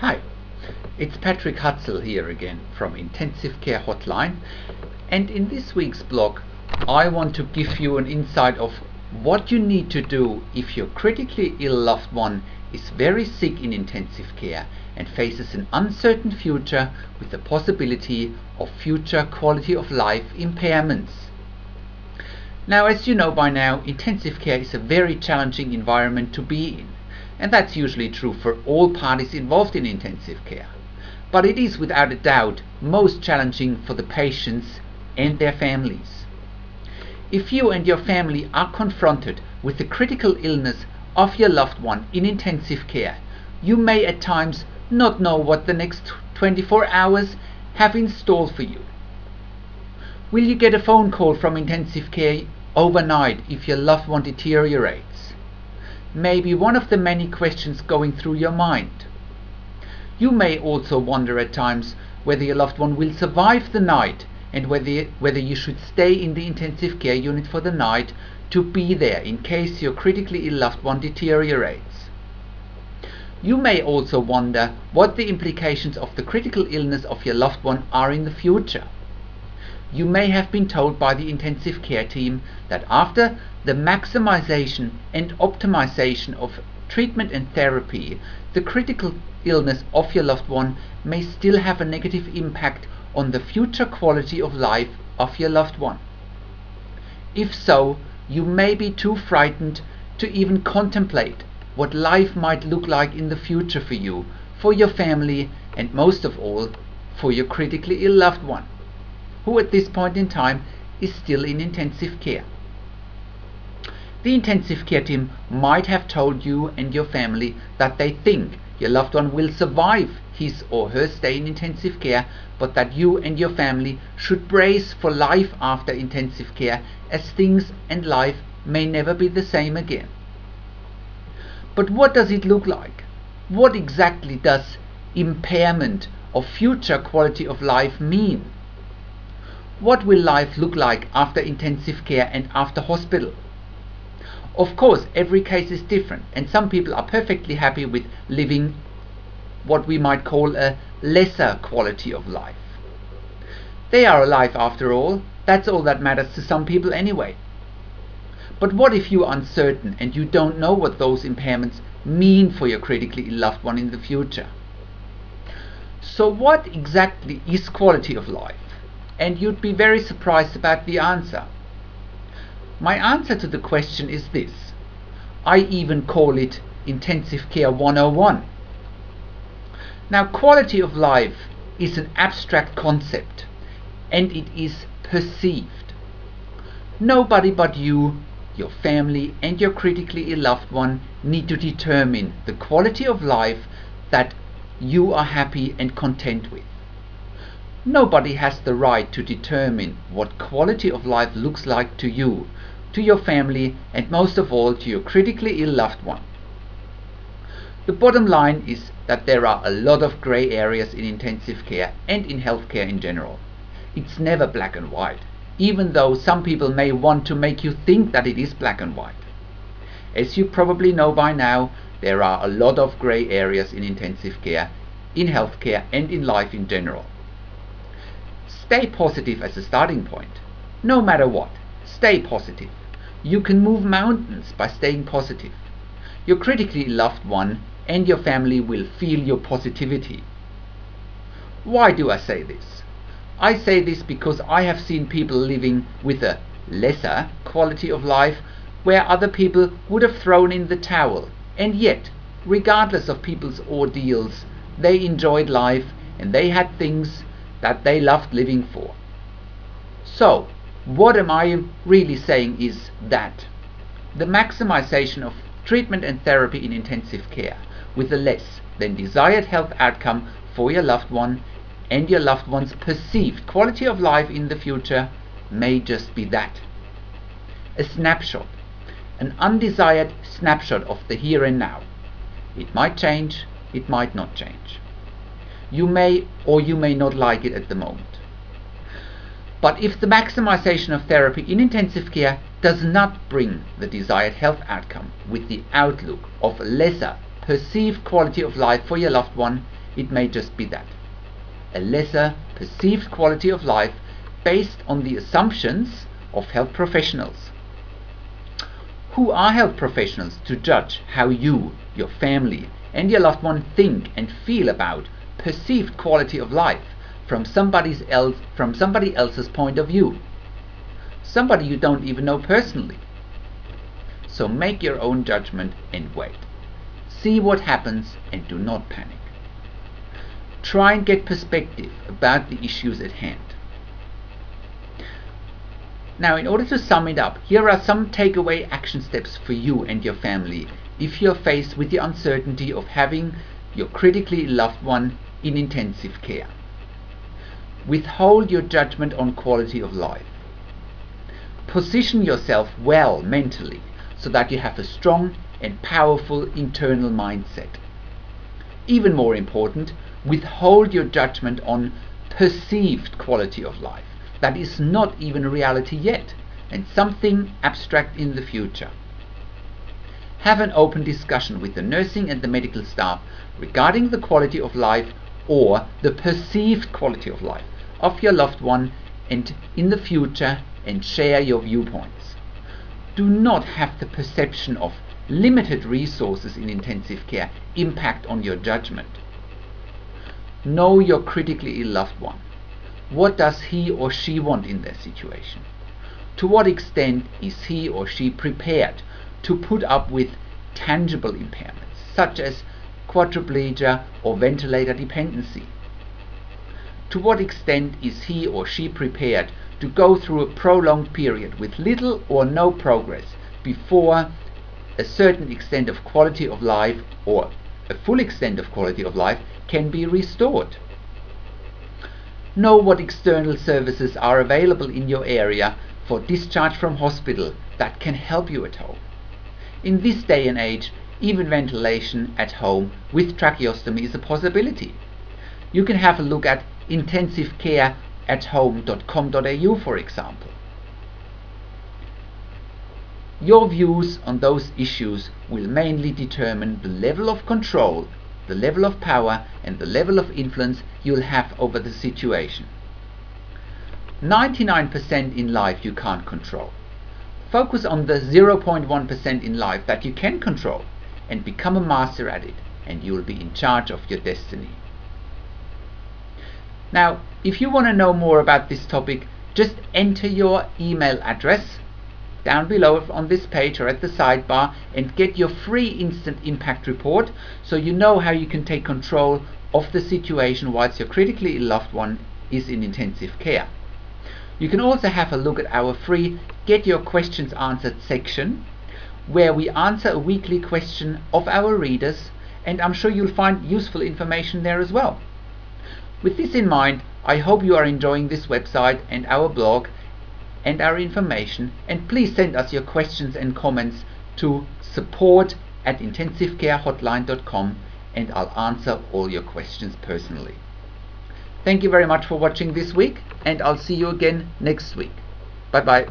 Hi, it's Patrick Hutzel here again from Intensive Care Hotline, and in this week's blog I want to give you an insight of what you need to do if your critically ill loved one is very sick in intensive care and faces an uncertain future with the possibility of future quality of life impairments. Now, as you know by now, intensive care is a very challenging environment to be in. And that's usually true for all parties involved in intensive care. But it is without a doubt most challenging for the patients and their families. If you and your family are confronted with the critical illness of your loved one in intensive care, you may at times not know what the next 24 hours have in store for you. Will you get a phone call from intensive care overnight if your loved one deteriorates? Maybe one of the many questions going through your mind. You may also wonder at times whether your loved one will survive the night and whether you should stay in the intensive care unit for the night to be there in case your critically ill loved one deteriorates. You may also wonder what the implications of the critical illness of your loved one are in the future. You may have been told by the intensive care team that after the maximization and optimization of treatment and therapy, the critical illness of your loved one may still have a negative impact on the future quality of life of your loved one. If so, you may be too frightened to even contemplate what life might look like in the future for you, for your family, and most of all, for your critically ill loved one, who at this point in time is still in intensive care. The intensive care team might have told you and your family that they think your loved one will survive his or her stay in intensive care, but that you and your family should brace for life after intensive care, as things and life may never be the same again. But what does it look like? What exactly does impairment of future quality of life mean? What will life look like after intensive care and after hospital? Of course, every case is different, and some people are perfectly happy with living what we might call a lesser quality of life. They are alive after all. That's all that matters to some people anyway. But what if you are uncertain and you don't know what those impairments mean for your critically ill loved one in the future? So what exactly is quality of life? And you'd be very surprised about the answer. My answer to the question is this. I even call it Intensive Care 101. Now, quality of life is an abstract concept, and it is perceived. Nobody but you, your family, and your critically ill loved one need to determine the quality of life that you are happy and content with. Nobody has the right to determine what quality of life looks like to you, to your family, and most of all to your critically ill loved one. The bottom line is that there are a lot of grey areas in intensive care and in healthcare in general. It's never black and white, even though some people may want to make you think that it is black and white. As you probably know by now, there are a lot of grey areas in intensive care, in healthcare, and in life in general. Stay positive as a starting point. No matter what, stay positive. You can move mountains by staying positive. Your critically loved one and your family will feel your positivity. Why do I say this? I say this because I have seen people living with a lesser quality of life where other people would have thrown in the towel, and yet, regardless of people's ordeals, they enjoyed life and they had things that they loved living for. So, what am I really saying is that the maximization of treatment and therapy in intensive care with a less than desired health outcome for your loved one and your loved one's perceived quality of life in the future may just be that. A snapshot, an undesired snapshot of the here and now. It might change, it might not change. You may or you may not like it at the moment. But if the maximization of therapy in intensive care does not bring the desired health outcome with the outlook of lesser perceived quality of life for your loved one it may just be that. A lesser perceived quality of life based on the assumptions of health professionals. Who are health professionals to judge how you, your family, and your loved one think and feel about perceived quality of life from somebody else's point of view? Somebody you don't even know personally. So make your own judgment and wait. See what happens and do not panic. Try and get perspective about the issues at hand. Now, in order to sum it up, here are some takeaway action steps for you and your family if you're faced with the uncertainty of having your critically loved one in intensive care. Withhold your judgment on quality of life. Position yourself well mentally so that you have a strong and powerful internal mindset. Even more important, withhold your judgment on perceived quality of life. That is not even reality yet, and something abstract in the future. Have an open discussion with the nursing and the medical staff regarding the quality of life or the perceived quality of life of your loved one and in the future, and share your viewpoints. Do not have the perception of limited resources in intensive care impact on your judgment. Know your critically ill loved one. What does he or she want in their situation? To what extent is he or she prepared to put up with tangible impairments such as quadriplegia or ventilator dependency? To what extent is he or she prepared to go through a prolonged period with little or no progress before a certain extent of quality of life or a full extent of quality of life can be restored? Know what external services are available in your area for discharge from hospital that can help you at home. In this day and age, even ventilation at home with tracheostomy is a possibility. You can have a look at intensivecareathome.com.au, for example. Your views on those issues will mainly determine the level of control, the level of power, and the level of influence you'll have over the situation. 99% in life you can't control. Focus on the 0.1% in life that you can control and become a master at it, and you'll be in charge of your destiny. Now, if you want to know more about this topic, just enter your email address down below on this page or at the sidebar and get your free instant impact report so you know how you can take control of the situation whilst your critically ill loved one is in intensive care. You can also have a look at our free Get Your Questions Answered section, where we answer a weekly question of our readers, and I'm sure you'll find useful information there as well. With this in mind, I hope you are enjoying this website and our blog and our information, and please send us your questions and comments to support@intensivecarehotline.com, and I'll answer all your questions personally. Thank you very much for watching this week, and I'll see you again next week. Bye bye.